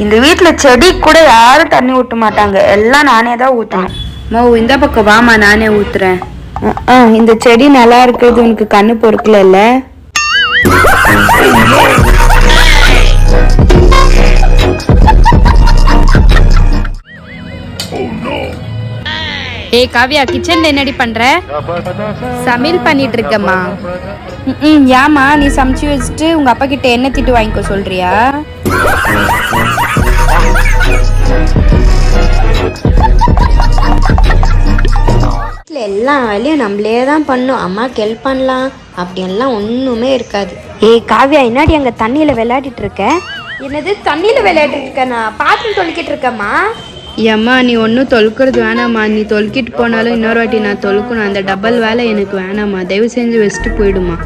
இந்த வீட்டுல செடி கூட யாரும் தண்ணி ஊற்ற மாட்டாங்க, எல்லாம் நானே தான் ஊற்றணும். இந்த பக்கம் வாமா, நானே ஊத்துறேன். இந்த செடி நல்லா இருக்கிறது உனக்கு கண்ணு பொறுக்கல. ஏய் காவியா, கிச்சன்ல என்னடி பண்ற? சமையல் பண்ணிட்டு இருக்கம்மா. ஏமா நீ சமைச்சு வச்சுட்டு உங்க அப்பா கிட்ட என்ன திட்டு வாங்கிக்க சொல்றியா? எல்லா வேலையும் நம்மளே தான் பண்ணும். அம்மாக்கு ஹெல்ப் பண்ணலாம் அப்படியெல்லாம் ஒன்றுமே இருக்காது. ஏய் காவியா, என்னடி அங்க தண்ணியில விளையாடிட்டு இருக்க? என்னது தண்ணியில் விளையாடிட்டு இருக்கேன்? நான் பாத்திரம் தொலைக்கிட்டு இருக்கேம்மா. ஏம்மா நீ ஒன்றும் தொழுக்கிறது வேணாம்மா. நீ தொழுக்கிட்டு போனாலும் இன்னொரு வாட்டி நான் தொழுக்கணும். அந்த டபுள் வேலை எனக்கு வேணாம்மா. தயவு செஞ்சு வச்சுட்டு போயிடுமா.